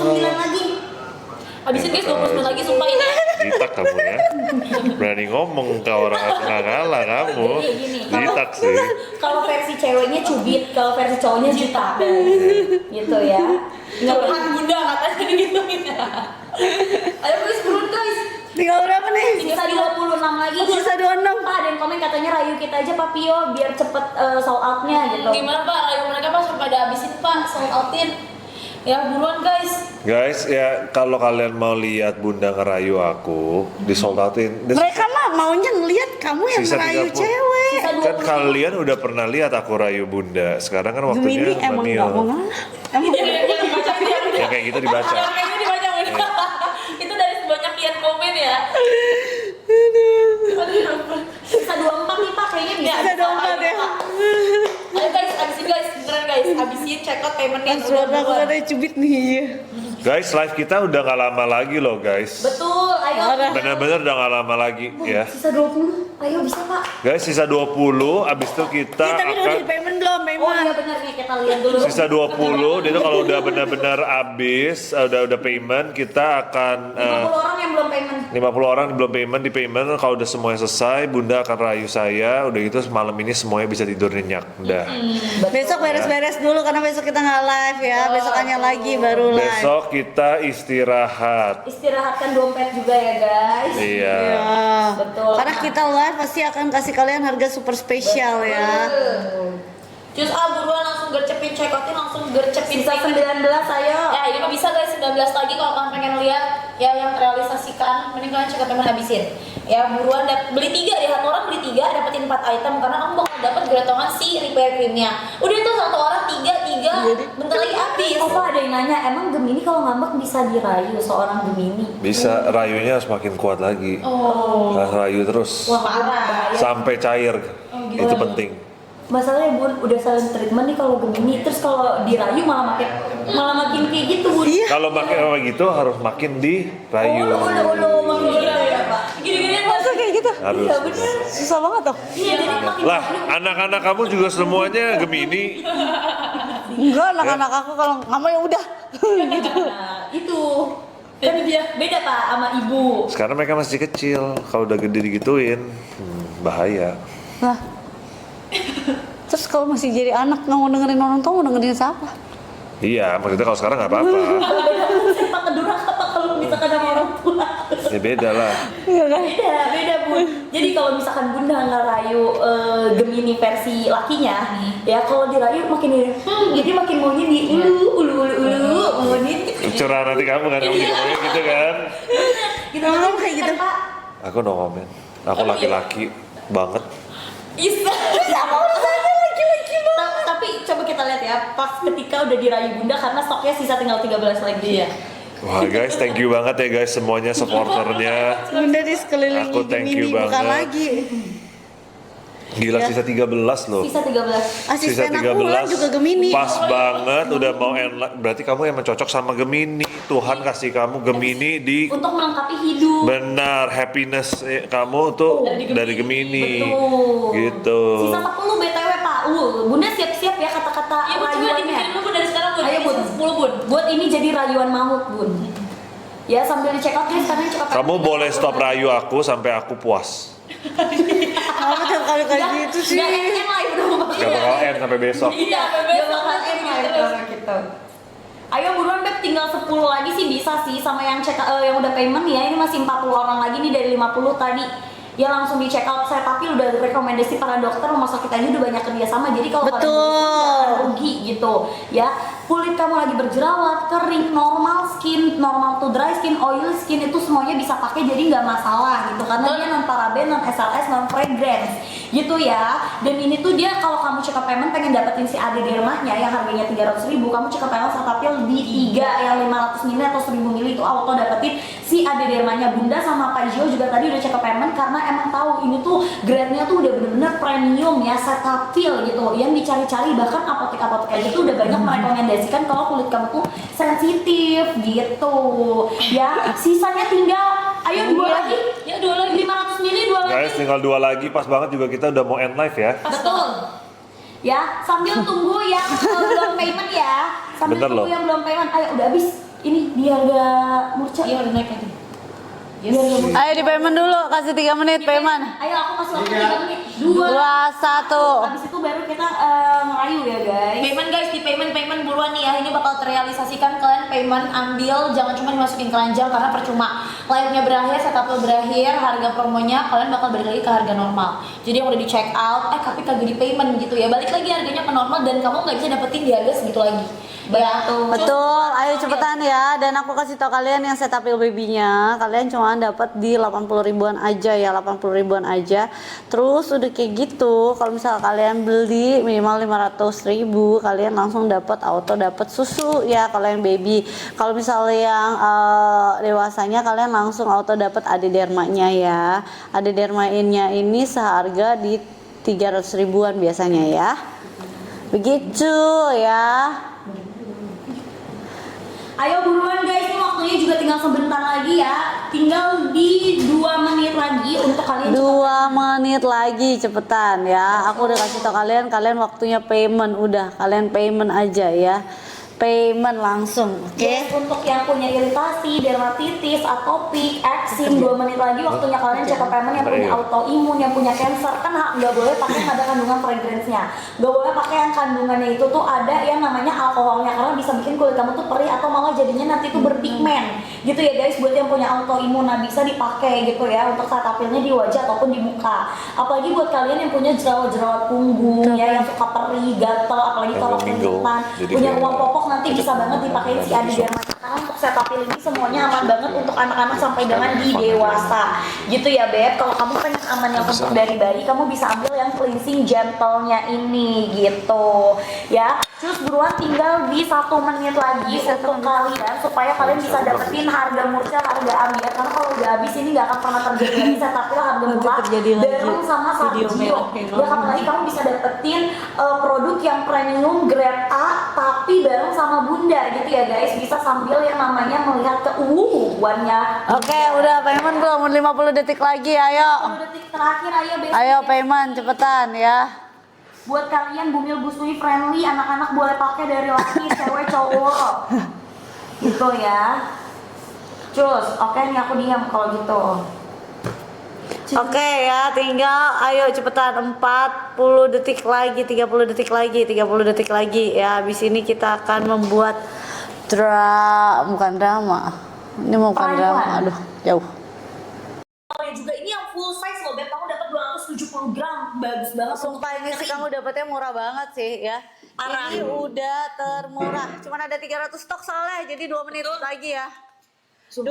29 lagi. Habisin guys, 29 lagi sumpah ini. Ditak kamu ya. Berani ngomong ke orang nggak ngalah kamu. Ditak sih. Kalau versi ceweknya cubit, kalau versi cowoknya juta. Gitu ya. Curhat bunda katanya gitu. Ayo guys, buruan guys. Tinggal berapa nih? Sisa 26 lagi. Sisa 26. Pak, ada yang komen katanya rayu kita aja Pak Pio biar cepet sold out-nya gitu. Gimana Pak? Ayo mereka Pak sampai ada habisin Pak, sold outin. Ya buruan guys. Guys, ya kalau kalian mau lihat Bunda ngerayu aku, di sold outin. Mereka mah maunya ngeliat kamu yang Sisa ngerayu 30. cewek. Sisa Kan 25. kalian udah pernah lihat aku rayu Bunda. Sekarang kan waktunya Gemini emang Mio. gak mau ngalah. Emang Yang dibaca dia. Yang kayak gitu dibaca. Yang kayak gitu dibaca bunda. Itu dari sebanyak kian komen ya. Sisa 24 nih Pak, kayaknya bisa. Sisa 24 ya. Ayo guys, habisin guys, beneran guys, habisin check out paymentnya. Suara aku ada cubit nih. Guys, live kita udah gak lama lagi loh guys. Betul, ayo. Parah. Bener-bener udah gak lama lagi ya. Sisa 20. Ayo bisa Pak. Guys, sisa 20, abis itu kita Tapi udah akan di payment belum? Oh iya Payment. benar nih, kita lihat dulu. sisa 20. Itu kalau udah benar-benar abis, udah payment, kita akan 50 orang yang belum payment. 50 orang belum payment di payment. Kalau udah semuanya selesai, Bunda akan rayu saya. Udah gitu malam ini semuanya bisa tidur nyenyak. Udah. Besok beres-beres dulu karena besok kita nggak live ya. Besokannya lagi baru live. Besok kita istirahat. Istirahatkan dompet juga ya guys. Iya. Ya. Betul. Karena kita live pasti akan kasih kalian harga super spesial ya. Cus buruan langsung gercepin check outin, langsung gercepin Sisa 19 ayo. Ya ini mah bisa guys, 19 lagi kalau kalian pengen lihat ya yang terrealisasikan, mending kalian check out payment habisin. Ya buruan beli 3 deh, satu orang beli 3 dapetin 4 item karena kamu bakal dapet gretongan si repair creamnya. Udah tuh satu orang 3 bentar lagi habis. Oh Pak, ada yang nanya, emang Gemini kalau ngambek bisa dirayu seorang Gemini? Bisa, rayunya harus makin kuat lagi. Harus rayu terus. Wah Parah. Sampai cair. gitu. Itu penting. Masalahnya Bun, udah silent treatment nih kalau Gemini, terus kalau dirayu malah makin kayak gitu Bun. Iya. Kalau makin kayak gitu harus makin dirayu. Makin gitu ya Pak. Gini-gini Masa kayak gitu? Harus. Iya bener. Susah banget tuh. Iya jadi makin Lah, anak-anak kamu juga semuanya Gemini. Enggak, anak-anak aku kalau nggak mau ya udah. Gitu. Nah, itu kan dia beda Pak sama ibu. Sekarang mereka masih kecil. Kalau udah gede digituin, bahaya. Nah. Terus kalau masih jadi anak nggak mau dengerin orang tua, mau dengerin siapa? Iya, maksudnya kalau sekarang nggak apa-apa. Siapa kedurang apa kalau misalkan sama orang tua? Ya beda lah. Iya kan? Beda Bun. Jadi kalau misalkan Bunda ngerayu Gemini versi lakinya, ya kalau dirayu makin jadi makin maunya di ulu maunya Curah nanti kamu kan, kamu ngomongnya gitu kan. gitu. Kamu kayak gitu? Pak. Aku no comment. Aku laki-laki banget. Isa. Sama urusannya laki-laki banget. Tapi coba kita lihat ya, pas ketika udah dirayu Bunda karena stoknya sisa tinggal 13 lagi ya. Wah guys, thank you banget ya guys semuanya supporternya. Bunda di sekeliling Aku thank you Gemini bukan banget. lagi. Gila sisa 13 loh. Sisa 13. Asisten aku Wulan juga Gemini. Pas banget udah mau berarti kamu yang cocok sama Gemini. Tuhan kasih kamu Gemini di Untuk melengkapi hidup. benar happiness kamu tuh dari Gemini. Betul. Gitu. Sisa 10 BTW Pak. Bunda siap-siap ya kata-kata Ya Bun, coba rayuannya. dibikin dulu Bun dari sekarang Bun. Ayo Bun, 10 Bun. Buat ini jadi rayuan maut Bun. Ya sambil di check out guys karena check out. Kamu boleh stop rayu aku sampai aku puas. Kenapa tiap kali kayak gitu sih? Gak end live dong. Gak bakal end sampai besok. Iya, Gak bakal end live kalau gitu. Ayo buruan Beb, tinggal 10 lagi sih bisa sih sama yang check yang udah payment ya. Ini masih 40 orang lagi nih dari 50 tadi. Ya langsung di check out. Saya tapi udah rekomendasi para dokter rumah sakit aja udah banyak kerjasama. Jadi kalau kalian Betul. akan rugi gitu ya. Kulit kamu lagi berjerawat, kering, normal skin, normal to dry skin, oil skin itu semuanya bisa pakai jadi nggak masalah gitu karena dia non paraben, non SLS, non fragrance gitu ya. Dan ini tuh dia kalau kamu check up payment pengen dapetin si AD dermahnya yang harganya 300.000, kamu check up payment Cetaphil di 3 yang 500 ml atau 1000 ml itu auto dapetin si AD dermahnya. Bunda sama Pak Gio juga tadi udah check up payment karena emang tahu ini tuh grade-nya tuh udah bener-bener premium ya, Cetaphil gitu yang dicari-cari, bahkan apotek-apotek aja tuh udah banyak merekomendasikan kalau kulit kamu tuh sensitif gitu ya. Sisanya tinggal ayo 2 lagi Ya 2 lagi. 500 ml 2 lagi. Guys, tinggal 2 lagi, pas banget juga kita udah mau end live ya. Betul. Ya, sambil tunggu yang belum payment ya. Sambil Bener tunggu loh. yang belum payment. Ayo udah habis. ini di harga Murca. Iya udah naik lagi. Di harga Murca. Ayo di payment dulu, kasih 3 menit payment. Ayo aku kasih waktu 3 menit. 2, 2, 1. Habis itu baru kita ngerayu ya guys. Payment guys, di payment buruan nih ya. Ini bakal terrealisasikan, kalian payment ambil, jangan cuma dimasukin keranjang karena percuma. Live-nya berakhir, setup berakhir, harga promonya kalian bakal balik lagi ke harga normal. Jadi yang udah di check out, tapi kagak di payment gitu ya. Balik lagi harganya ke normal dan kamu nggak bisa dapetin di harga segitu lagi. Betul, ayo cepetan ya. Dan aku kasih tau kalian yang setapil babynya, kalian cuma dapat di 80 ribuan aja ya, 80 ribuan aja. Terus udah kayak gitu, kalau misal kalian beli minimal 500 ribu, kalian langsung dapat auto dapat susu ya kalau yang baby. Kalau misalnya yang dewasanya kalian langsung auto dapat adedermanya ya. Adedermanya ini seharga di 300 ribuan biasanya ya. Begitu ya. Ayo buruan guys, ini waktunya juga tinggal sebentar lagi ya. Tinggal di 2 menit lagi untuk kalian 2 menit lagi cepetan ya. Aku udah kasih tau kalian waktunya payment, udah kalian payment aja ya. Payment langsung, oke? Yes, untuk yang punya iritasi, dermatitis, atopik, eksim, 2 menit lagi waktunya kalian cek payment. Yang punya autoimun, yang punya cancer, kan nggak boleh pakai yang ada kandungan fragrance-nya. Nggak boleh pakai yang kandungannya itu tuh ada yang namanya alkoholnya, karena bisa bikin kulit kamu tuh perih atau malah jadinya nanti tuh berpigmen gitu ya guys. Buat yang punya autoimun, nah bisa dipakai gitu ya untuk setapilnya di wajah ataupun di muka. Apalagi buat kalian yang punya jerawat-jerawat punggung ya, yang suka perih, gatel, apalagi kalau keringetan, punya ruang popok, nanti bisa banget dipakai si Adiderma. Karena untuk setapil ini semuanya aman banget untuk anak-anak sampai dengan di dewasa gitu ya Beb. Kalau kamu pengen aman yang untuk dari bayi, kamu bisa ambil yang cleansing gentle-nya ini gitu ya. Terus buruan tinggal di 1 menit lagi untuk kalian supaya kalian bisa dapetin harga Murca, harga Ambiar. Karena kalau udah habis ini nggak akan pernah terjadi lagi setapil harga murah bareng sama Sargio. Ya apalagi kamu bisa dapetin produk yang premium grade A tapi bareng sama Bunda gitu ya guys. Bisa sambil yang namanya melihat keuuannya. Oke, udah payment belum? 50 detik lagi, ayo. 10 detik terakhir, ayo Beb. Ayo payment cepetan ya. Buat kalian bumil busui friendly, anak-anak boleh pakai dari laki, cewek, cowok gitu ya. Cus, oke nih aku diam kalau gitu. Oke ya, tinggal ayo cepetan 40 detik lagi, 30 detik lagi, 30 detik lagi ya. Habis ini kita akan membuat bukan drama. Ini bukan drama, aduh, jauh. Juga ini yang full size loh Beb, kamu dapat 270 gram, bagus banget. Sumpah ini sih kamu dapetnya murah banget sih ya. Parah. Ini udah termurah. Cuman ada 300 stok soalnya, jadi 2 menit lagi ya. 2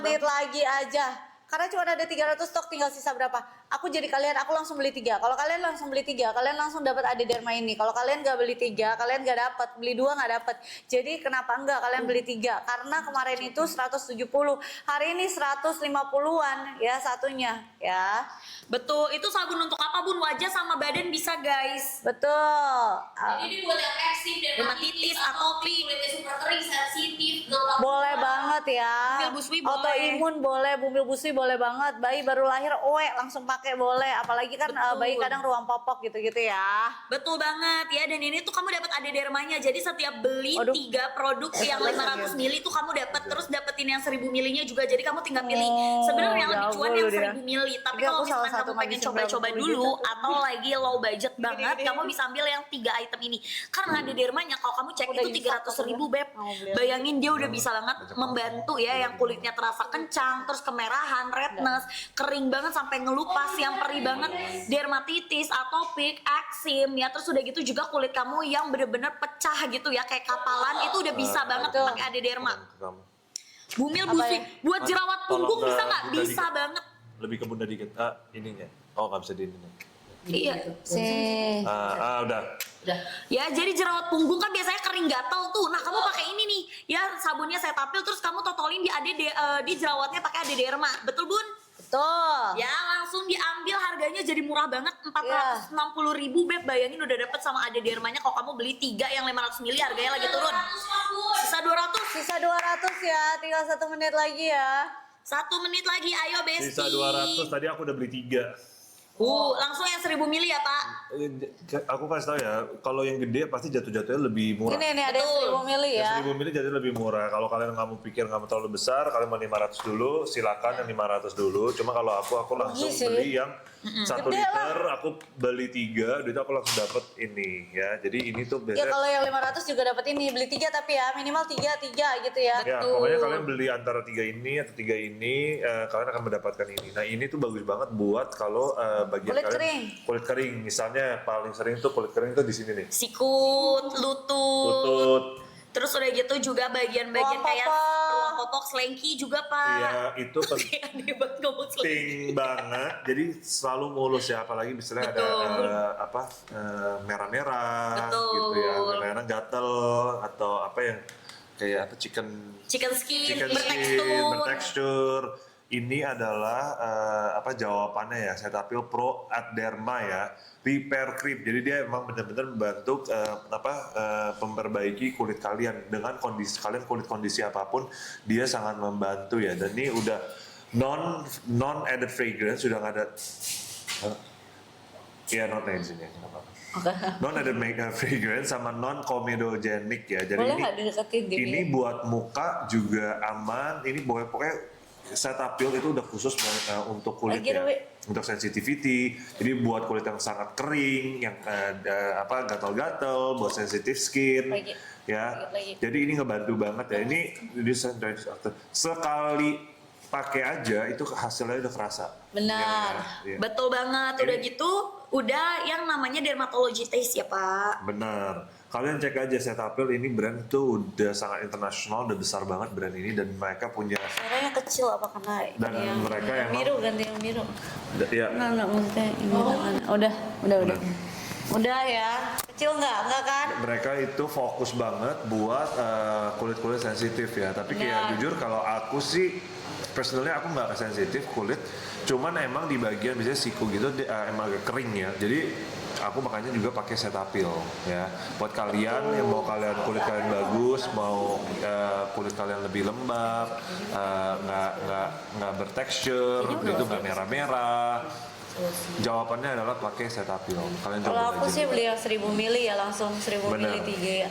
menit lagi aja. Karena cuma ada 300 stok, tinggal sisa berapa? Aku jadi kalian, aku langsung beli 3. Kalau kalian langsung beli 3, kalian langsung dapat Adiderma ini. Kalau kalian nggak beli 3, kalian nggak dapat. Beli 2 nggak dapat. Jadi kenapa enggak kalian beli 3? Karena kemarin itu 170, hari ini 150-an ya satunya ya. Betul, itu sabun untuk apa Bun? Wajah sama badan bisa guys. Betul. Jadi buat yang eksim, dermatitis, atopik, kulitnya super kering, sensitif, gampang. Boleh banget ya. Bumil busui boleh. Autoimun boleh, bumil busui boleh banget. Bayi baru lahir, langsung pakai boleh. Apalagi kan bayi kadang ruang popok gitu-gitu ya. Betul banget ya, dan ini tuh kamu dapat Adidermanya. Jadi setiap beli 3 produk yang 500 ml tuh kamu dapat, terus dapetin yang 1000 ml-nya juga. Jadi kamu tinggal pilih. Sebenarnya yang lebih cuan yang 1000 ml, tapi kalau misalkan kamu pengen coba-coba dulu atau lagi low budget banget, kamu bisa ambil yang 3 item ini. Karena Adidermanya kalau kamu cek itu 300.000 Beb. Bayangin dia udah bisa banget membantu ya yang kulitnya terasa kencang, terus kemerahan, redness, kering banget sampai ngelupas, yang perih banget, dermatitis, atopik, eksim ya. Terus udah gitu juga kulit kamu yang bener-bener pecah gitu ya, kayak kapalan, itu udah bisa banget pakai Adiderma. Bumil busui, buat jerawat punggung bisa nggak? Bisa banget. Lebih ke bunda dikit. Ininya. Oh, nggak bisa di ininya. Iya. Udah. Ya, jadi jerawat punggung kan biasanya kering gatal tuh. Nah, kamu pakai ini nih. Ya, sabunnya Cetaphil, terus kamu totolin di jerawatnya pakai Adiderma. Betul, Bun? Betul. Ya, langsung diambil, harganya jadi murah banget, 460.000 Beb. Bayangin udah dapet sama Adidermanya. Kalau kamu beli 3 yang 500 ml harganya lagi turun. Sisa 200. Sisa 200 ya, tinggal 1 menit lagi ya. 1 menit lagi, ayo Besti. Sisa 200, tadi aku udah beli 3. Langsung yang 1000 mili ya Pak. Aku kasih tau ya, kalau yang gede pasti jatuhnya lebih murah. Ini ada yang 1000 mili ya. 1000 mili jadi lebih murah. Kalau kalian nggak mau pikir nggak mau terlalu besar, kalian mau 500 dulu, silakan yang 500 dulu. Cuma kalau aku langsung sih. beli yang 1 Gede liter, aku beli 3, itu aku langsung dapat ini ya. Jadi ini tuh Ya biasanya. kalau yang 500 juga dapat ini, beli 3 tapi ya minimal 3 gitu ya. Ya, pokoknya kalian beli antara 3 ini atau 3 ini, kalian akan mendapatkan ini. Nah, ini tuh bagus banget buat kalau bagian Kulit kalian kering. kulit kering. Misalnya paling sering tuh kulit kering tuh di sini nih. Sikut, lutut. Lutut. Terus udah gitu juga bagian-bagian Ruang kayak popok. ruang popok, selengki juga Pak. Iya, itu penting Aneh banget ngomong selengki. banget. Jadi selalu mulus ya, apalagi misalnya ada merah-merah Betul. gitu ya, merah-merah gatel atau apa yang kayak apa chicken Skin, skin bertekstur. Ini adalah jawabannya ya, Cetaphil Pro Adderma ya, repair cream. Jadi dia emang benar-benar membantu memperbaiki kulit kalian dengan kondisi kalian, kulit kondisi apapun dia sangat membantu ya. Dan ini udah non added fragrance, sudah nggak ada not di sini. Non added fragrance sama non comedogenic ya. Jadi Boleh nggak dideketin ini buat muka juga aman. Ini pokoknya Cetaphil itu udah khusus untuk kulit ya, untuk sensitivity. Jadi buat kulit yang sangat kering, yang gatal-gatal, buat sensitive skin, ya. Jadi ini ngebantu banget ya. Ini sekali pakai aja itu hasilnya udah kerasa. Benar. Ya. Betul banget. Udah gitu, udah yang namanya dermatology test ya Pak. Benar. Kalian cek aja Cetaphil, ini brand tuh udah sangat internasional, udah besar banget brand ini, dan mereka punya Merahnya kecil apa karena dan yang mereka yang biru ganti yang biru. ya Enggak maksudnya ini udah. Udah ya. Kecil enggak kan? mereka itu fokus banget buat kulit-kulit sensitif ya. Tapi kayak jujur kalau aku sih personally aku nggak sensitif kulit, cuman emang di bagian biasanya siku gitu emang agak kering ya. Jadi aku makanya juga pakai Cetaphil ya. Buat kalian yang mau kulit kalian bagus, mau kulit kalian lebih lembab, nggak bertekstur, itu nggak merah-merah. Jawabannya adalah pakai Cetaphil. Kalian Kalau coba aku aja. sih beli yang 1000 mili ya, langsung 1000 mili Benar. 3 ya.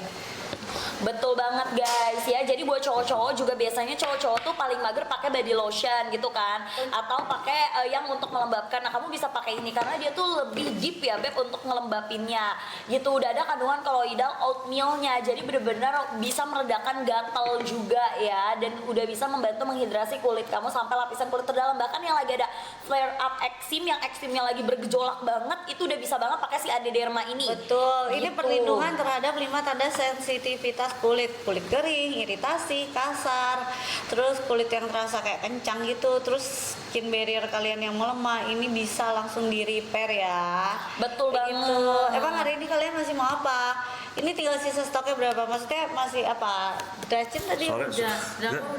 Betul banget guys ya. Jadi buat cowok-cowok juga biasanya cowok-cowok tuh paling mager pakai body lotion gitu kan, atau pakai yang untuk melembabkan. Nah kamu bisa pakai ini karena dia tuh lebih deep ya Beb untuk ngelembapinnya gitu. Udah ada kandungan koloidal oatmealnya, jadi bener-bener bisa meredakan gatal juga ya, dan udah bisa membantu menghidrasi kulit kamu sampai lapisan kulit terdalam. Bahkan yang lagi ada flare up eksim, yang eksimnya lagi bergejolak banget, itu udah bisa banget pakai si Adderma ini. Betul, ini Gitu. perlindungan terhadap 5 tanda sensitivitas kulit kering, iritasi, kasar, terus kulit yang terasa kayak kencang gitu, terus skin barrier kalian yang melemah, ini bisa langsung di repair ya. Betul Kayak banget. gitu. Emang hari ini kalian masih mau apa? Ini tinggal sisa stoknya berapa? Maksudnya masih apa? Dracin tadi udah.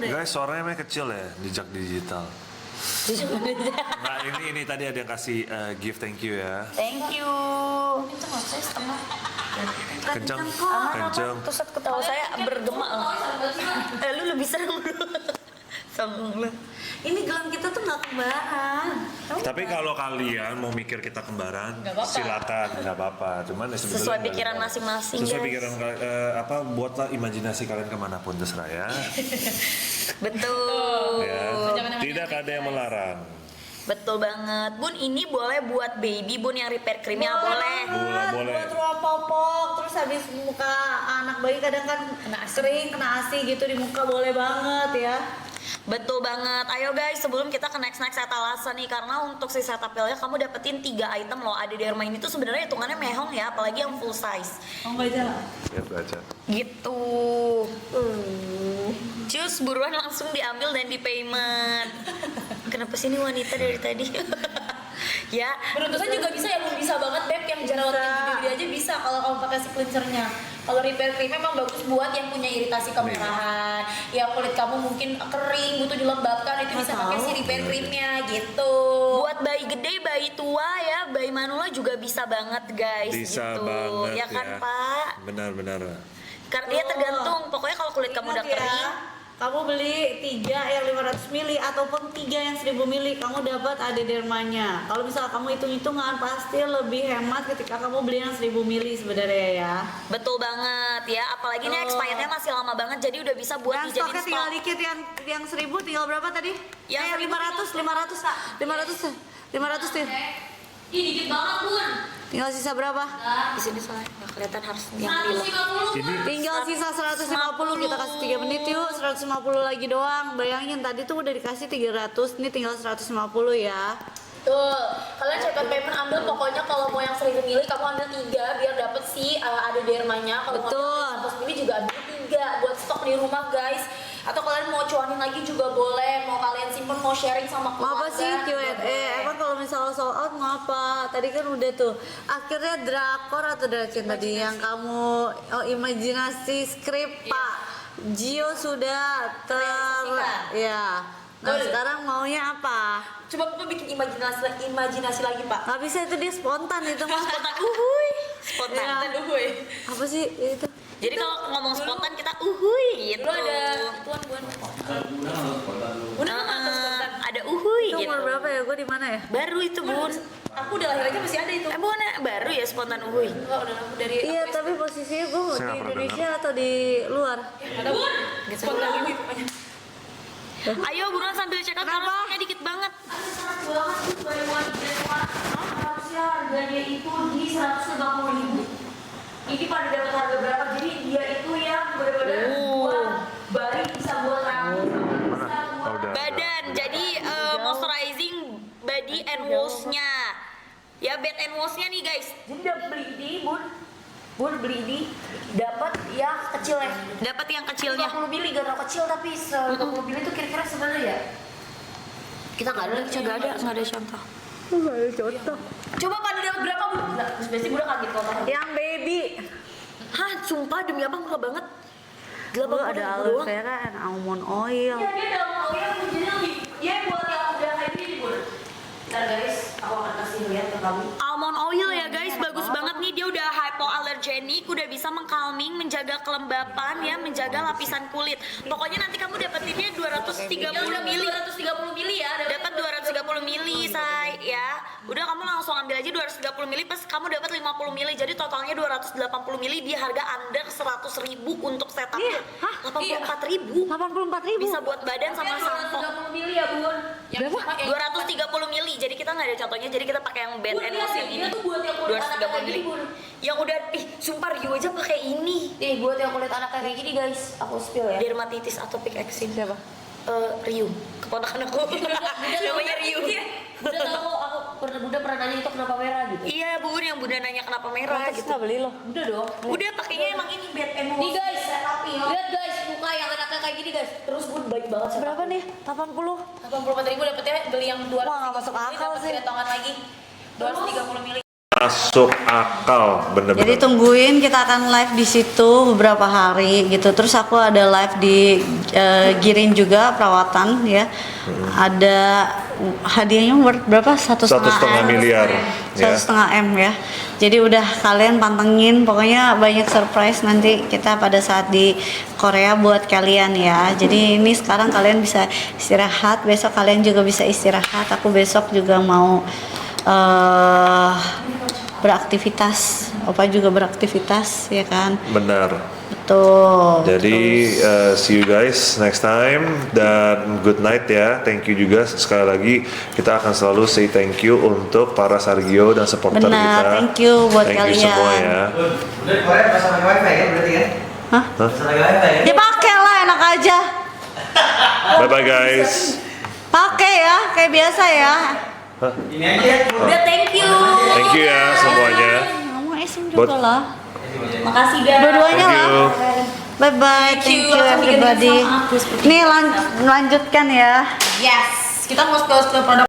Guys, suaranya emang kecil ya di Jak Digital. Nah ini tadi ada yang kasih gift thank you ya. Thank you. Kenceng. Terus ketawa saya bergema. Lu lebih serem. Sambung lu. Ini gelang kita tuh nggak kembaran. Tapi kalau kalian mau mikir kita kembaran, silakan, nggak apa-apa. Cuman ya sebenarnya Sesuai nggak pikiran apa-apa. masing-masing, Sesuai guys. pikiran buatlah imajinasi kalian kemanapun terserah ya. Betul. Ya. Tidak ada yang melarang. Betul banget. Bun, ini boleh buat baby Bun yang repair creamnya boleh. Boleh. Buat ruang popok, terus habis muka anak bayi kadang kan kering, kena ASI gitu di muka, boleh banget ya. Betul banget. Ayo guys, sebelum kita ke next etalase nih, karena untuk si Cetaphilnya kamu dapetin 3 item loh. Adderma ini tuh sebenarnya hitungannya mehong ya, apalagi yang full size. Mau baca? Ya baca. Gitu. Cus, buruan langsung diambil dan di payment. Kenapa sih ini wanita dari tadi? Ya, Beruntusan juga bisa ya, bisa banget Beb, yang jerawatnya gede-gede aja bisa kalau kamu pakai si cleansernya. Kalau repair cream memang bagus buat yang punya iritasi kemerahan, ya kulit kamu mungkin kering butuh dilembabkan, itu bisa pakai si repair creamnya gitu. buat bayi gede, bayi tua ya, bayi manula juga bisa banget guys. Bisa gitu. banget Ya kan ya. Pak? Benar. Karena dia tergantung, pokoknya kalau kulit kamu udah Ingat ya, kering, kamu beli 3 yang 500 ml ataupun 3 yang 1000 ml, kamu dapat ada dermanya. Kalau misal kamu hitung-hitungan pasti lebih hemat ketika kamu beli yang 1000 ml sebenarnya ya. Betul banget ya, apalagi ini expirednya masih lama banget, jadi udah bisa buat Yang dijadiin stoknya stok. tinggal dikit, yang 1000 tinggal berapa tadi? Yang 500 tuh. Ih, dikit banget Bun. Tinggal sisa berapa? Di sini soalnya nggak kelihatan harus yang pilih. 150. Ini Tinggal sisa 150, kita kasih 3 menit yuk. 150 lagi doang. Bayangin tadi tuh udah dikasih 300, ini tinggal 150 ya. Tuh, kalian cepat payment ambil pokoknya kalau mau yang 1000 ml kamu ambil 3 biar dapet si ada dermanya. Kalau mau Betul. 100 ml juga ambil 3 buat stok di rumah guys. Atau kalian mau cuanin lagi juga boleh, mau kalian simpen, mau sharing sama keluarga. Apa sih Q&A? Emang kalau misalnya sold out ngapa? Tadi kan udah tuh. Akhirnya drakor atau drakor tadi yang kamu imajinasi skrip Pak Gio sudah ya. Nah Betul. sekarang maunya apa? Coba Papa bikin imajinasi lagi Pak. Nggak bisa, itu dia spontan itu mah. Spontan spontan. Ya. Kita dulu ya. Apa sih itu? Jadi kalau ngomong spontan kita gitu. Dulu ada tuan Bun. Udah Ada uhuy Itu gitu. umur berapa ya? Gue di mana ya? Baru itu Bun. Aku udah lahir aja masih ada itu. Bukan baru ya spontan uhuy. Enggak, udah lama dari Iya, tapi posisinya gue Saya di nggak pernah Indonesia atau di luar? ada Bun. Spontan ibu pokoknya. Ayo buruan sambil check out karena stoknya dikit banget. Ada sangat banget tuh buy one get one. Harusnya harganya itu di 150.000. Ini pada dapat harga berapa? Jadi dia itu yang benar-benar buat bari bisa buat rambut, bisa Oh, buat udah. Badan, jadi moisturizing body and wash-nya. Ya bed and wash-nya nih guys. Jadi udah beli ini Bun beli ini dapat yang kecil ya. Dapat yang kecilnya. 50 mili gak terlalu kecil tapi 50 mili itu kira-kira sebenarnya ya. Kita nggak ada, nggak ada contoh. Nggak ada contoh. Coba pada dapat berapa Bun? Nah, terus biasanya Bun kaget kalau tahu. Yang baby. Hah, sumpah demi apa murah banget. Gue ada aloe vera and almond oil. Iya dia dalam mau yang jadi lebih. Ya buat yang udah kayak gini Bun. Ntar guys, aku akan kasih lihat ke kamu. Almond oil ya guys, bagus banget nih, dia udah hypoallergenic, udah bisa mengkalming, menjaga kelembapan ya, menjaga lapisan kulit. Pokoknya nanti kamu dapetinnya 230 mili. 230 mili ya. Dapat 230 mili, say ya. Udah kamu langsung ambil aja 230 mili plus kamu dapat 50 mili. Jadi totalnya 280 mili di harga under 100.000 untuk setupnya. Hah? 84.000. 84.000. Bisa buat badan sama sampo. 230 mili ya Bun. Yang Berapa? sama yang 230 mili. Jadi kita nggak ada contohnya. Jadi kita pakai yang bed Bun, and lihat wash deh, yang dia ini. tuh buat yang kulit anak 230 kayak mili. gini, Bun. Yang udah sumpah Rio aja pakai ini. Nih buat yang kulit anak kayak gini guys, aku spill ya. Dermatitis atopic eczema. Siapa? Rio, keponakan aku. Namanya Rio. Udah tahu aku Bunda pernah nanya itu kenapa merah gitu. Iya Bun, yang Bunda nanya kenapa merah Terus gitu. nggak beli lo? Udah dong. Udah pakainya emang ini bed and Nih wash. guys, lihat guys muka yang anaknya kayak gini guys. Terus Bun baik banget sih. Berapa nih? 80. 84.000 dapetnya beli yang 200. Wah, nggak masuk akal sih. Potongan lagi 230 mili. Masuk akal, bener-bener. Jadi tungguin, kita akan live di situ beberapa hari gitu. Terus aku ada live di Giring juga perawatan ya. Ada hadiahnya worth berapa? 1,5 miliar. Ya. 1,5 M ya. Jadi udah kalian pantengin, pokoknya banyak surprise nanti kita pada saat di Korea buat kalian ya. Jadi ini sekarang kalian bisa istirahat, besok kalian juga bisa istirahat. Aku besok juga mau beraktivitas, Opa juga beraktivitas ya kan. Benar. Betul. Jadi see you guys next time dan good night ya. Thank you juga sekali lagi, kita akan selalu say thank you untuk para Sargio dan supporter Benar, kita. thank you buat thank kalian. you semua ya. Udah di Korea pasang pakai wifi ya berarti ya? Hah? Pasang pakai wifi ya? Ya pakai lah, enak aja. Bye bye guys. Pakai ya, kayak biasa ya. Ini aja ya. Udah thank you. Thank you ya semuanya. Kamu esim Buat- juga lah. Makasih guys. Dua-duanya Thank you. lah. Bye bye, thank you everybody. Nih lanjutkan ya. Yes, kita mau spill produk